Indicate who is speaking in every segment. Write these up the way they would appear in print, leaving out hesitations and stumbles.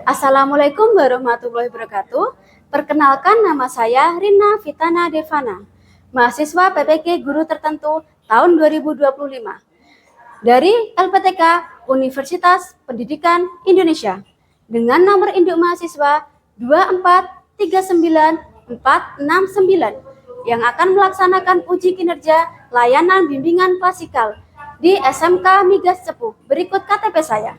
Speaker 1: Assalamualaikum warahmatullahi wabarakatuh. Perkenalkan, nama saya Rina Vitana Devana, mahasiswa PPG Guru Tertentu tahun 2025 dari LPTK Universitas Pendidikan Indonesia dengan nomor induk mahasiswa 2439469 yang akan melaksanakan uji kinerja layanan bimbingan klasikal di SMK Migas Cepu. Berikut KTP saya.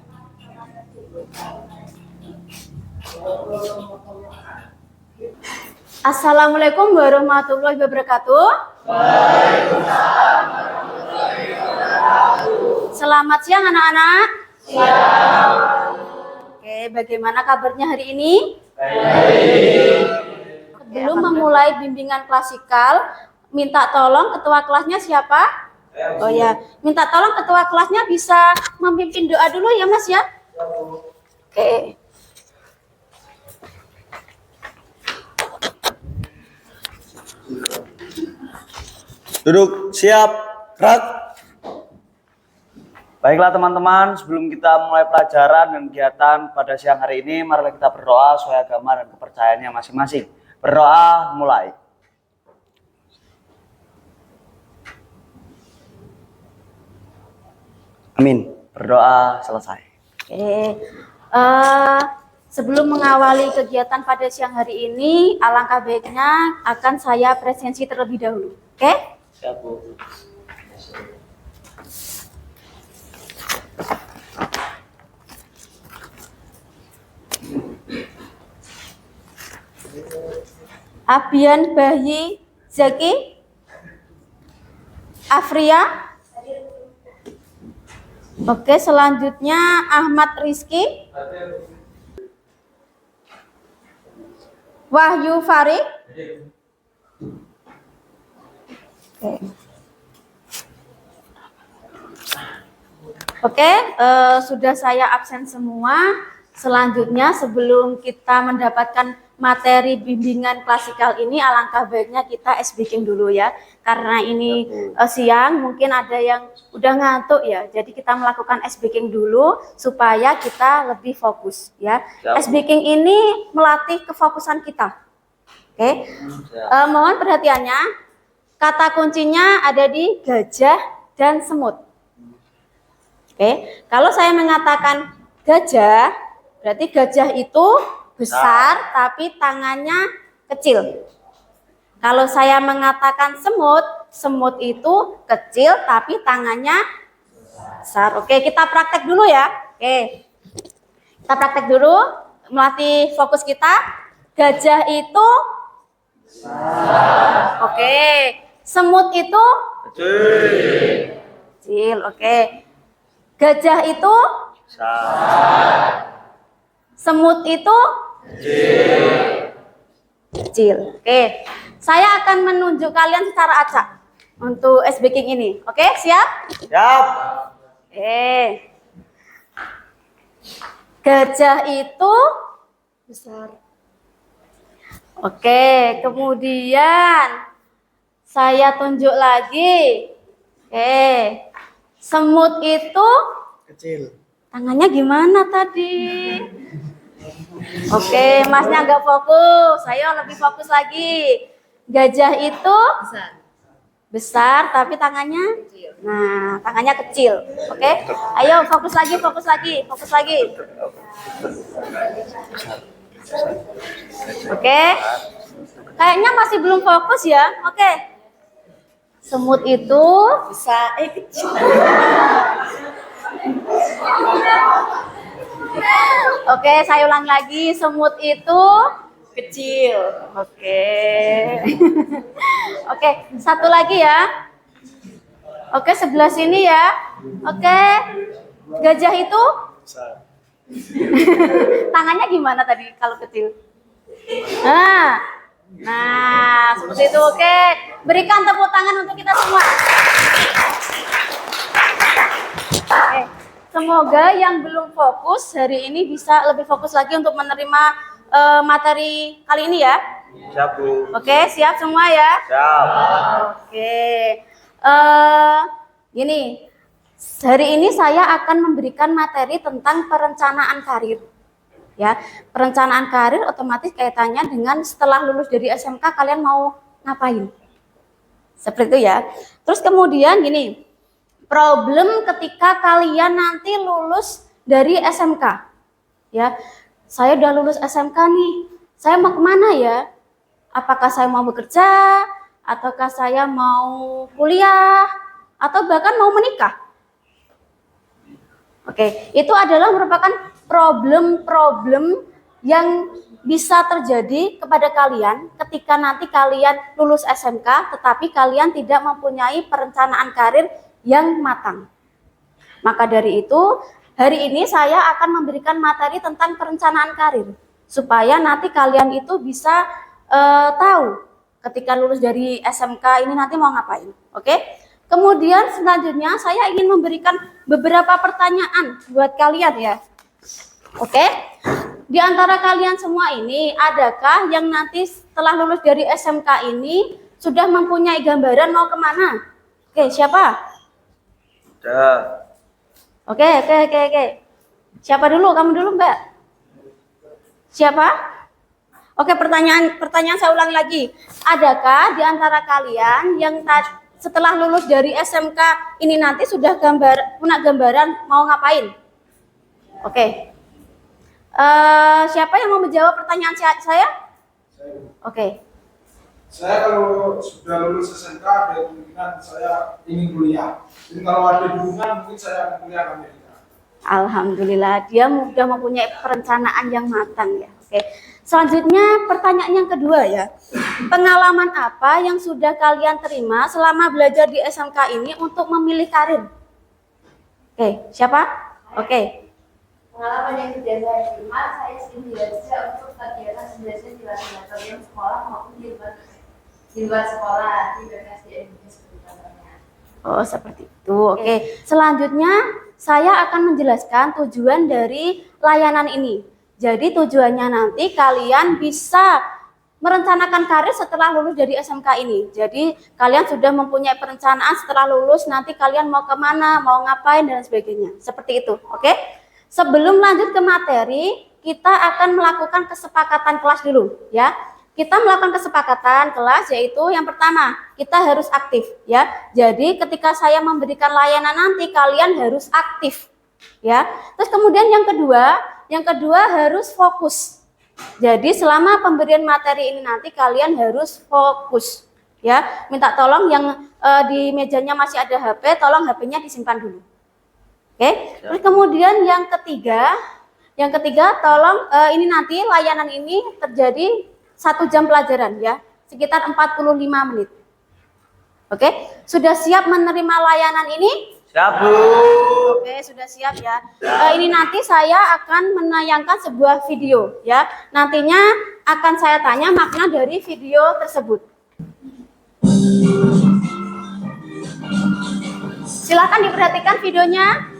Speaker 1: Assalamualaikum warahmatullahi wabarakatuh. Waalaikumsalam warahmatullahi wabarakatuh. Selamat siang anak-anak. Siang. Oke, bagaimana kabarnya hari ini? Baik. Sebelum memulai bimbingan klasikal, minta tolong ketua kelasnya siapa? Oh ya, minta tolong ketua kelasnya bisa memimpin doa dulu ya Mas ya. Oke.
Speaker 2: Duduk, siap, gerak. Baiklah teman-teman, sebelum kita mulai pelajaran dan kegiatan pada siang hari ini, mari kita berdoa sesuai agama dan kepercayaannya masing-masing. Berdoa, mulai. Amin. Berdoa, selesai.
Speaker 1: Sebelum mengawali kegiatan pada siang hari ini, alangkah baiknya akan saya presensi terlebih dahulu. Oke?
Speaker 2: Siap, Bu.
Speaker 1: Abian Bayi Zaki Afria. Oke, selanjutnya Ahmad Rizky Wahyu Farid. Oke, sudah saya absen semua. Selanjutnya sebelum kita mendapatkan materi bimbingan klasikal ini, alangkah baiknya kita SBking dulu ya. Karena ini siang, mungkin ada yang udah ngantuk ya. Jadi kita melakukan SBking dulu supaya kita lebih fokus ya. SBking ini melatih kefokusan kita. Oke, mohon perhatiannya. Kata kuncinya ada di gajah dan semut. Oke, kalau saya mengatakan gajah, berarti gajah itu besar tapi tangannya kecil. Kalau saya mengatakan semut, semut itu kecil tapi tangannya besar. Oke, kita praktek dulu ya. Oke, kita praktek dulu, melatih fokus kita. Gajah itu besar. Oke, semut itu kecil. Oke, gajah itu besar. Semut itu kecil. Oke, saya akan menunjuk kalian secara acak untuk SBking ini. Oke, siap?
Speaker 2: Siap.
Speaker 1: Oke. Gajah itu besar. Oke, kemudian saya tunjuk lagi. Oke, semut itu
Speaker 2: Kecil.
Speaker 1: tangannya gimana tadi? Oke, masnya agak fokus. Saya lebih fokus lagi. Gajah itu besar tapi tangannya kecil. Nah, tangannya kecil. Oke, ayo fokus lagi, fokus lagi, fokus lagi. Oke, kayaknya masih belum fokus ya. Oke, semut itu besar, kecil. Oke, saya ulang lagi. Semut itu kecil. Oke. Oke, satu lagi ya. Oke, sebelah sini ya. Oke. Gajah itu
Speaker 2: Besar.
Speaker 1: tangannya gimana tadi kalau kecil? Nah, seperti itu. Oke. Berikan tepuk tangan untuk kita semua. Oke. Semoga yang belum fokus hari ini bisa lebih fokus lagi untuk menerima materi kali ini ya.
Speaker 2: Siap, Bu.
Speaker 1: Oke, siap semua ya?
Speaker 2: Siap.
Speaker 1: Oke. Gini, hari ini saya akan memberikan materi tentang perencanaan karir. Ya, perencanaan karir otomatis kaitannya dengan setelah lulus dari SMK kalian mau ngapain. Seperti itu ya. Terus kemudian gini, problem ketika kalian nanti lulus dari SMK. Ya, saya udah lulus SMK nih, saya mau kemana ya? Apakah saya mau bekerja, ataukah saya mau kuliah, atau bahkan mau menikah? Oke, itu adalah merupakan problem-problem yang bisa terjadi kepada kalian ketika nanti kalian lulus SMK, tetapi kalian tidak mempunyai perencanaan karir yang matang. Maka dari itu, hari ini saya akan memberikan materi tentang perencanaan karir, supaya nanti kalian itu bisa tahu ketika lulus dari SMK ini nanti mau ngapain. Oke? Kemudian selanjutnya saya ingin memberikan beberapa pertanyaan buat kalian ya. Oke? Di antara kalian semua ini, adakah yang nanti setelah lulus dari SMK ini sudah mempunyai gambaran mau kemana? Oke, siapa?
Speaker 2: Udah.
Speaker 1: Oke. Siapa dulu? Kamu dulu, Mbak. Siapa? Oke, pertanyaan saya ulang lagi. Adakah di antara kalian yang setelah lulus dari SMK ini nanti sudah punya gambaran mau ngapain? Oke. Siapa yang mau menjawab pertanyaan saya? Oke.
Speaker 3: Saya kalau sudah lulus SMK ada kemungkinan saya ingin kuliah. Jadi kalau ada dukungan mungkin saya akan kuliah ke Amerika.
Speaker 1: Alhamdulillah dia sudah mempunyai perencanaan yang matang ya. Oke. Selanjutnya pertanyaan yang kedua ya. Pengalaman apa yang sudah kalian terima selama belajar di SMK ini untuk memilih karir? Oke, siapa? Oke.
Speaker 4: Pengalaman yang sudah saya terima, saya sering belajar untuk kegiatan belajar di laboratorium sekolah maupun di luar sekolah, di BPSDM Indonesia seperti contohnya.
Speaker 1: Oh, seperti itu. Oke. Selanjutnya saya akan menjelaskan tujuan dari layanan ini. Jadi tujuannya nanti kalian bisa merencanakan karir setelah lulus dari SMK ini. Jadi kalian sudah mempunyai perencanaan setelah lulus nanti kalian mau kemana, mau ngapain dan sebagainya. Seperti itu, oke? Sebelum lanjut ke materi, kita akan melakukan kesepakatan kelas dulu, ya. Kita melakukan kesepakatan kelas yaitu yang pertama, kita harus aktif, ya. Jadi ketika saya memberikan layanan nanti kalian harus aktif, ya. Terus kemudian yang kedua harus fokus. Jadi selama pemberian materi ini nanti kalian harus fokus, ya. Minta tolong yang di mejanya masih ada HP, tolong HP-nya disimpan dulu. Oke. Terus kemudian yang ketiga tolong ini nanti layanan ini terjadi 1 jam pelajaran ya, sekitar 45 menit. Oke, sudah siap menerima layanan ini?
Speaker 2: Siap, Bu.
Speaker 1: Oke, sudah siap ya. Ini nanti saya akan menayangkan sebuah video ya. Nantinya akan saya tanya makna dari video tersebut. Silakan diperhatikan videonya.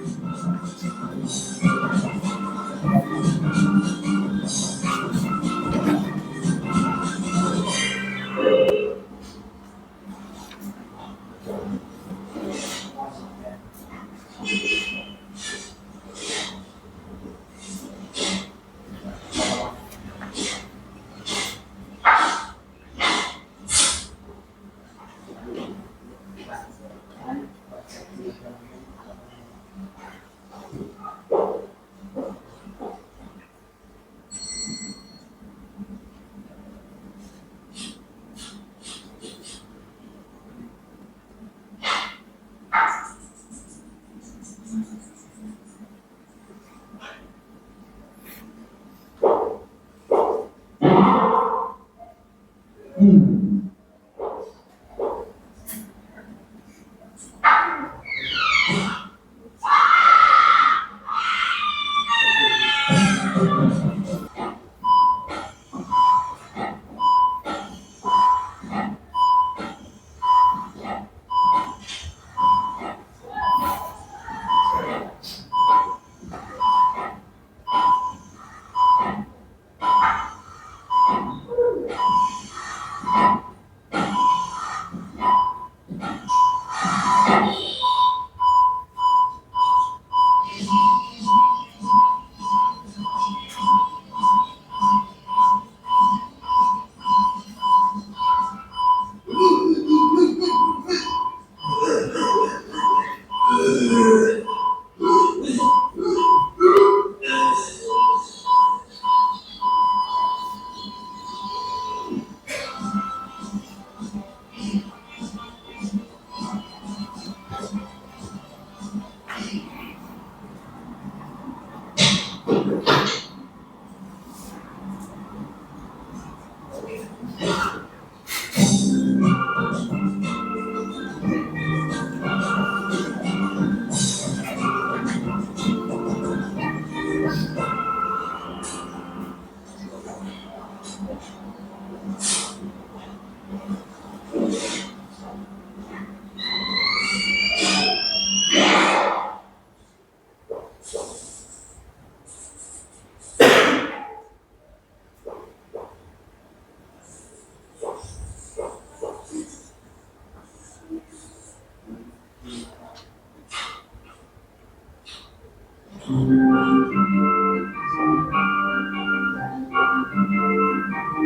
Speaker 1: Oke,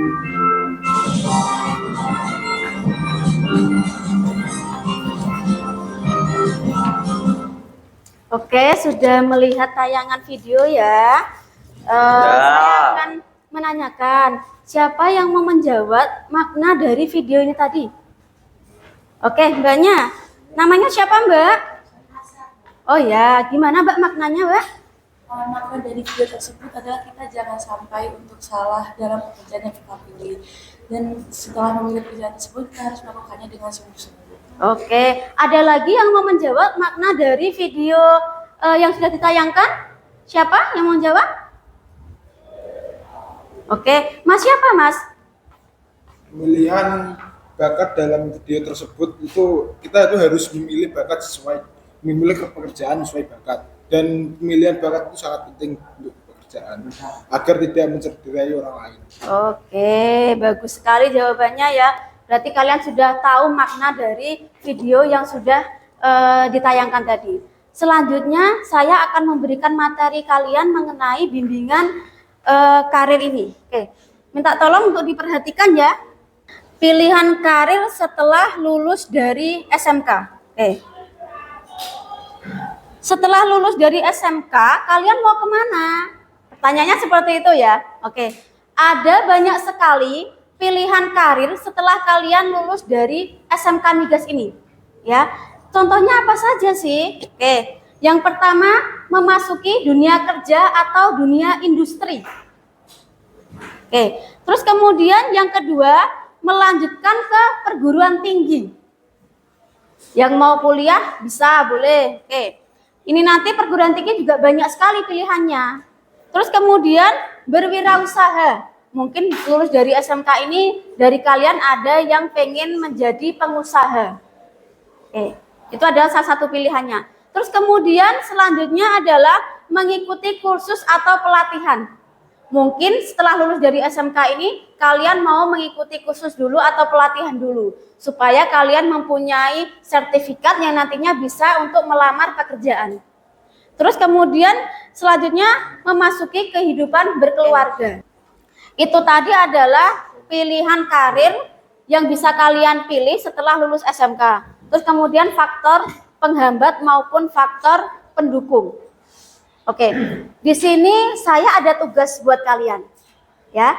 Speaker 1: sudah melihat tayangan video ya. Saya akan menanyakan, siapa yang mau menjawab makna dari video ini tadi? Oke, Mbaknya. Namanya siapa, Mbak? Oh ya, gimana Mbak maknanya, Mbak?
Speaker 5: Makna dari video tersebut adalah kita jangan sampai untuk salah dalam pekerjaan yang kita pilih. Dan setelah memilih pekerjaan tersebut, kita harus melakukannya dengan sungguh-sungguh.
Speaker 1: Oke, ada lagi yang mau menjawab makna dari video yang sudah ditayangkan? Siapa yang mau jawab? Oke, Mas siapa Mas?
Speaker 3: Pemilihan bakat dalam video tersebut itu kita itu harus memilih bakat sesuai, memilih pekerjaan sesuai bakat, dan pemilihan bakat itu sangat penting untuk pekerjaan agar tidak mencederai orang lain.
Speaker 1: Oke, bagus sekali jawabannya ya. Berarti kalian sudah tahu makna dari video yang sudah ditayangkan tadi. Selanjutnya saya akan memberikan materi kalian mengenai bimbingan karir ini. Oke, minta tolong untuk diperhatikan ya. Pilihan karir setelah lulus dari SMK. Oke. Setelah lulus dari SMK, kalian mau kemana? Pertanyaannya seperti itu ya. Oke, ada banyak sekali pilihan karir setelah kalian lulus dari SMK Migas ini. Ya, contohnya apa saja sih? Oke, yang pertama memasuki dunia kerja atau dunia industri. Oke, terus kemudian yang kedua melanjutkan ke perguruan tinggi. Yang mau kuliah bisa, boleh. Oke, ini nanti perguruan tinggi juga banyak sekali pilihannya. Terus kemudian berwirausaha. Mungkin lulus dari SMK ini dari kalian ada yang pengen menjadi pengusaha. Itu adalah salah satu pilihannya. Terus kemudian selanjutnya adalah mengikuti kursus atau pelatihan. Mungkin setelah lulus dari SMK ini kalian mau mengikuti kursus dulu atau pelatihan dulu supaya kalian mempunyai sertifikat yang nantinya bisa untuk melamar pekerjaan. Terus kemudian selanjutnya memasuki kehidupan berkeluarga. Itu tadi adalah pilihan karir yang bisa kalian pilih setelah lulus SMK. Terus kemudian faktor penghambat maupun faktor pendukung. Oke, di sini saya ada tugas buat kalian. Ya,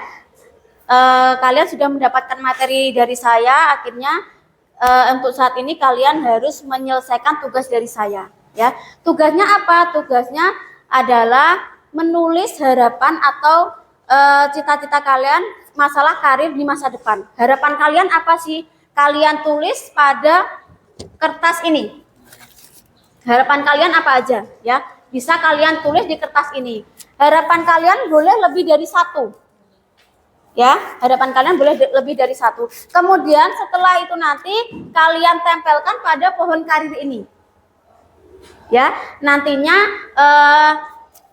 Speaker 1: kalian sudah mendapatkan materi dari saya. Akhirnya untuk saat ini kalian harus menyelesaikan tugas dari saya. Ya, tugasnya apa? Tugasnya adalah menulis harapan atau cita-cita kalian masalah karir di masa depan. Harapan kalian apa sih? Kalian tulis pada kertas ini. Harapan kalian apa aja? Ya, bisa kalian tulis di kertas ini. Harapan kalian boleh lebih dari satu. Ya, harapan kalian boleh lebih dari satu. Kemudian setelah itu nanti kalian tempelkan pada pohon karir ini. Ya, nantinya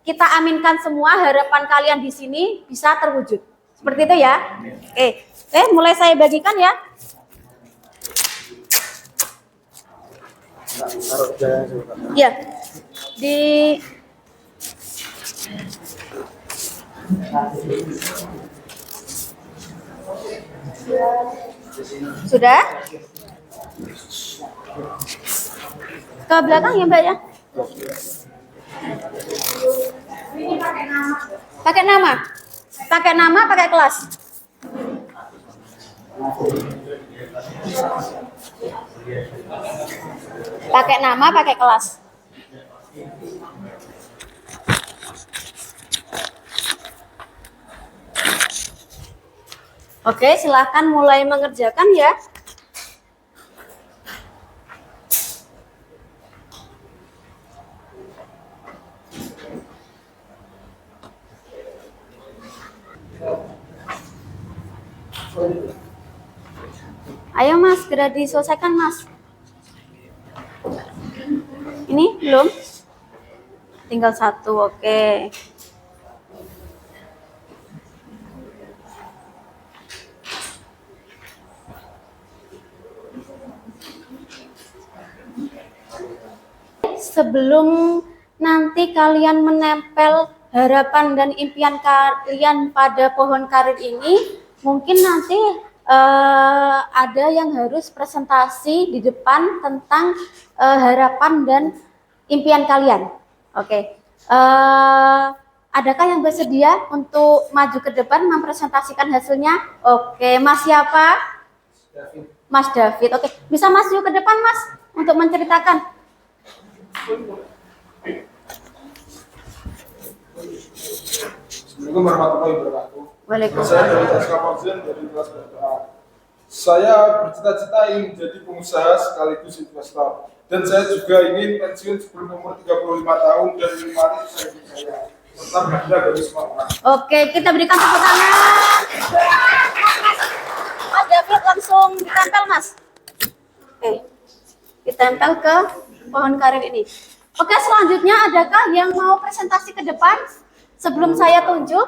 Speaker 1: kita aminkan semua harapan kalian di sini bisa terwujud. Seperti itu ya. Oke, mulai saya bagikan ya. Ya, di sudah ke belakang ya Mbak ya. Pakai nama, pakai kelas. Pakai nama, pakai kelas. Oke, silahkan mulai mengerjakan ya. Ayo Mas, segera diselesaikan Mas. Ini belum? Tinggal satu, oke. Sebelum nanti kalian menempel harapan dan impian kalian pada pohon karir ini, mungkin nanti ada yang harus presentasi di depan tentang harapan dan impian kalian. Oke. Adakah yang bersedia untuk maju ke depan mempresentasikan hasilnya? Oke, Mas siapa? Mas David. Oke, bisa maju ke depan Mas untuk menceritakan.
Speaker 3: Assalamualaikum warahmatullahi wabarakatuh.
Speaker 1: Waalaikumsalam.
Speaker 3: Saya dari SK Fauzan dari kelas BPA. Saya bercita-cita ingin menjadi pengusaha sekaligus investor. Dan saya juga ingin pensiun sebelum umur 35 tahun dan menikmati usaha hidup saya. Serta bangga dari semua orang.
Speaker 1: Oke, kita berikan tepuk tangan. Mas David langsung ditempel Mas. Oke, ditempel ke pohon karir ini. Oke, selanjutnya adakah yang mau presentasi ke depan sebelum saya tunjuk?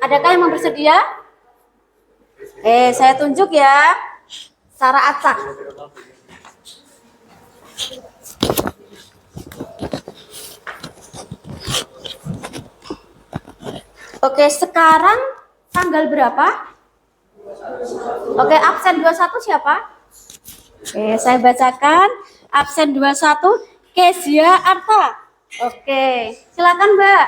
Speaker 1: Adakah yang mau bersedia? Saya tunjuk ya. Sarah Acak. Oke, sekarang tanggal berapa? Oke, absen 21 siapa? Oke, saya bacakan. Absen 21 Kezia Arta. Oke, silakan Mbak.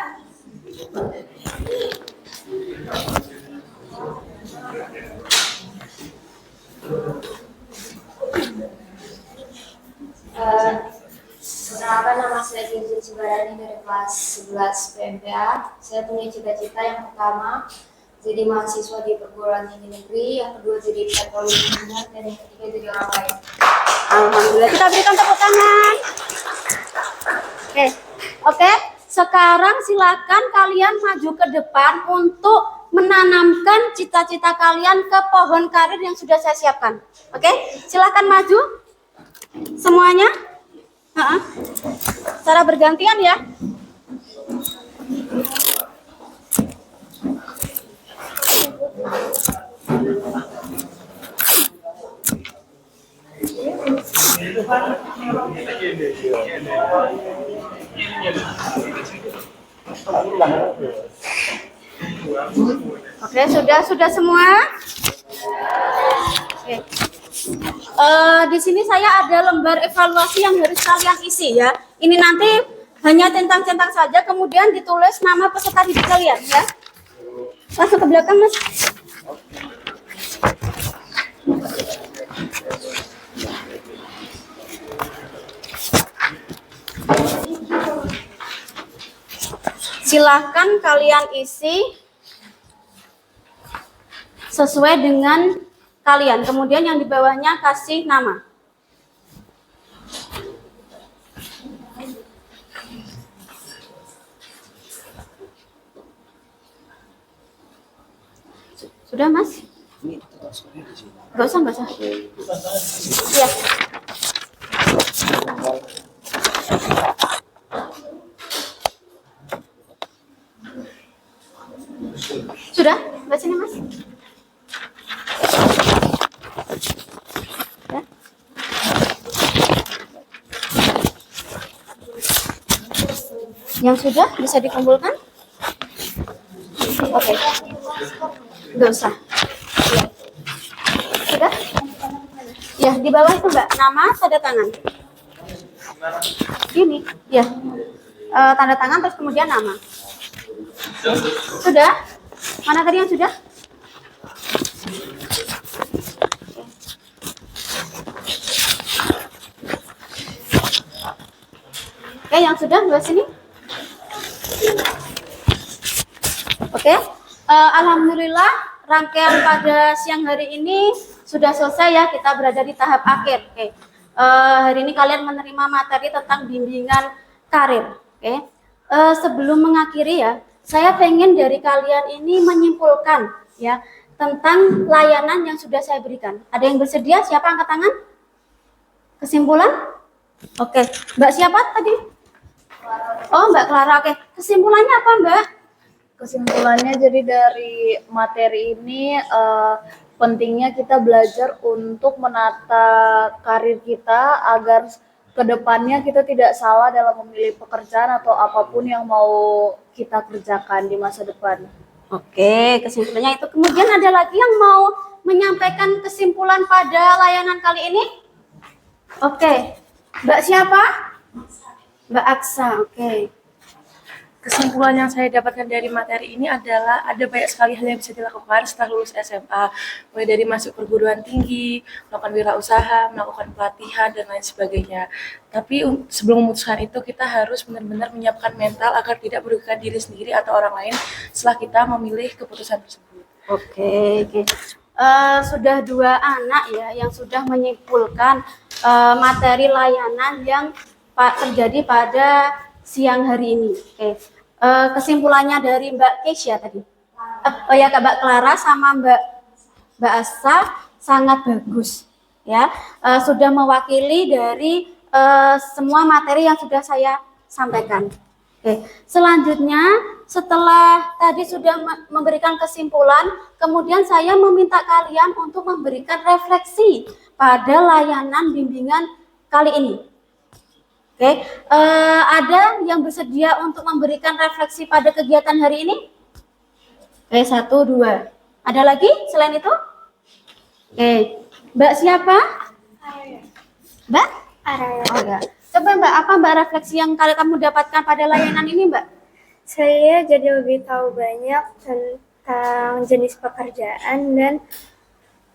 Speaker 4: Perkenalkan, nama saya Kezia Cibarani dari kelas 11 PMPA. Saya punya cita-cita yang pertama jadi mahasiswa di perguruan tinggi negeri, yang kedua jadi teknologi minat, dan yang ketiga jadi orang baik.
Speaker 1: Alhamdulillah, kita berikan tepuk tangan. Oke. Sekarang silakan kalian maju ke depan untuk menanamkan cita-cita kalian ke pohon karir yang sudah saya siapkan. Oke, silakan maju semuanya. Cara bergantian ya. Oke, sudah semua. Oke. Di sini saya ada lembar evaluasi yang harus kalian isi ya. Ini nanti hanya centang-centang saja, kemudian ditulis nama peserta didik kalian ya. Langsung ke belakang Mas. Silahkan kalian isi sesuai dengan kalian. Kemudian yang di bawahnya kasih nama. Sudah Mas? Gak usah. Iya. Sudah? Mbak sini Mas. Ya. Yang sudah bisa dikumpulkan? Oke. Nggak usah. Ya. Sudah? Ya, di bawah itu Mbak, nama, tanda tangan. Ini, ya. Tanda tangan terus kemudian nama. Sudah? Mana tadi yang sudah? Oke, yang sudah di sini. Oke, alhamdulillah rangkaian pada siang hari ini sudah selesai ya. Kita berada di tahap akhir. Oke, hari ini kalian menerima materi tentang bimbingan karir. Oke, sebelum mengakhiri ya, saya pengen dari kalian ini menyimpulkan ya tentang layanan yang sudah saya berikan. Ada yang bersedia? Siapa angkat tangan? Kesimpulan? Oke, Mbak siapa tadi? Oh, Mbak Clara. Oke, kesimpulannya apa Mbak?
Speaker 6: Kesimpulannya jadi dari materi ini pentingnya kita belajar untuk menata karir kita agar kedepannya kita tidak salah dalam memilih pekerjaan atau apapun yang mau kita kerjakan di masa depan.
Speaker 1: Oke, kesimpulannya itu. Kemudian ada lagi yang mau menyampaikan kesimpulan pada layanan kali ini? Oke, Mbak siapa? Mbak Aksa, oke.
Speaker 5: Kesimpulan yang saya dapatkan dari materi ini adalah ada banyak sekali hal yang bisa dilakukan setelah lulus SMA, mulai dari masuk perguruan tinggi, melakukan wirausaha, melakukan pelatihan, dan lain sebagainya. Tapi sebelum memutuskan itu, kita harus benar-benar menyiapkan mental agar tidak merugikan diri sendiri atau orang lain setelah kita memilih keputusan tersebut.
Speaker 1: Oke, oke. Sudah 2 anak ya yang sudah menyimpulkan materi layanan yang terjadi pada siang hari ini. Oke. Kesimpulannya dari Mbak Keisha tadi. Oh ya, Mbak Clara sama Mbak Asa sangat bagus ya. Sudah mewakili dari semua materi yang sudah saya sampaikan. Oke, selanjutnya setelah tadi sudah memberikan kesimpulan, kemudian saya meminta kalian untuk memberikan refleksi pada layanan bimbingan kali ini. Oke, ada yang bersedia untuk memberikan refleksi pada kegiatan hari ini? Oke, 1, 2. Ada lagi selain itu? Oke, Mbak siapa? Mbak? Oh ya. Coba Mbak, apa Mbak refleksi yang kamu dapatkan pada layanan ini Mbak?
Speaker 7: Saya jadi lebih tahu banyak tentang jenis pekerjaan dan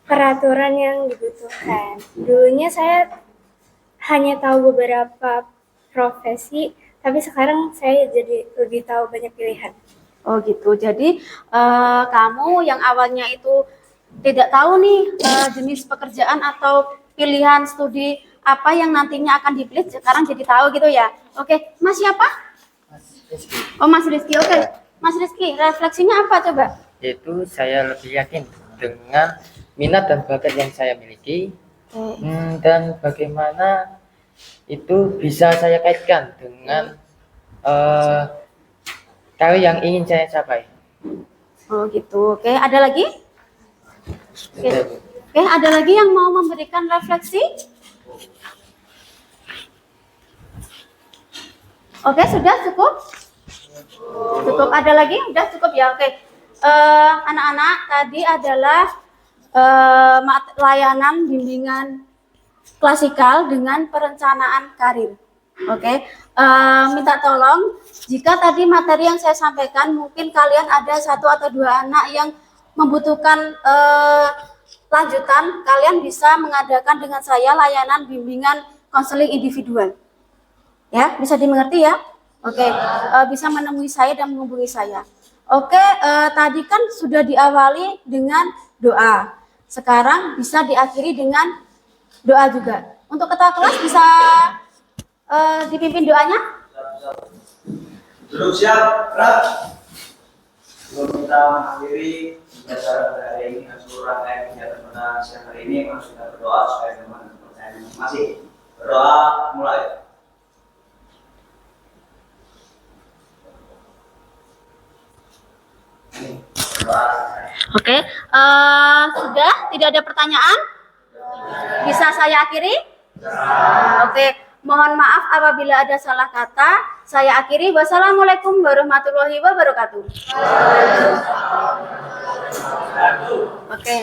Speaker 7: peraturan yang dibutuhkan. Dulunya saya hanya tahu beberapa profesi, tapi sekarang saya jadi lebih tahu banyak pilihan.
Speaker 1: Oh gitu, jadi kamu yang awalnya itu tidak tahu nih jenis pekerjaan atau pilihan studi apa yang nantinya akan dipilih, sekarang jadi tahu gitu ya. Oke, Mas siapa? Oh Mas Rizky, oke. Mas Rizky, refleksinya apa coba?
Speaker 8: Yaitu saya lebih yakin dengan minat dan bakat yang saya miliki, dan bagaimana itu bisa saya kaitkan dengan karir yang ingin saya capai.
Speaker 1: Oh gitu, oke. Ada lagi? Oke, ada lagi yang mau memberikan refleksi? Oke, sudah cukup? Cukup, ada lagi? Udah cukup ya, oke. Anak-anak, tadi adalah layanan bimbingan klasikal dengan perencanaan karir. Oke, minta tolong jika tadi materi yang saya sampaikan mungkin kalian ada 1 atau 2 anak yang membutuhkan lanjutan, kalian bisa mengadakan dengan saya layanan bimbingan konseling individual. Ya, bisa dimengerti ya? Oke, bisa menemui saya dan menghubungi saya. Oke, tadi kan sudah diawali dengan doa. Sekarang bisa diakhiri dengan doa juga. Untuk ketua kelas bisa dipimpin doanya?
Speaker 2: Duduk siap, gerak. Sebelum kita mengakhiri pembelajaran pada hari ini dan seluruh rangkaian kegiatan pada siang hari ini, mari kita berdoa supaya teman dan percaya masing-masing. Berdoa mulai.
Speaker 1: Oke, sudah tidak ada pertanyaan? Bisa saya akhiri? Oke, mohon maaf apabila ada salah kata. Saya akhiri. Wassalamualaikum warahmatullahi wabarakatuh. Oke.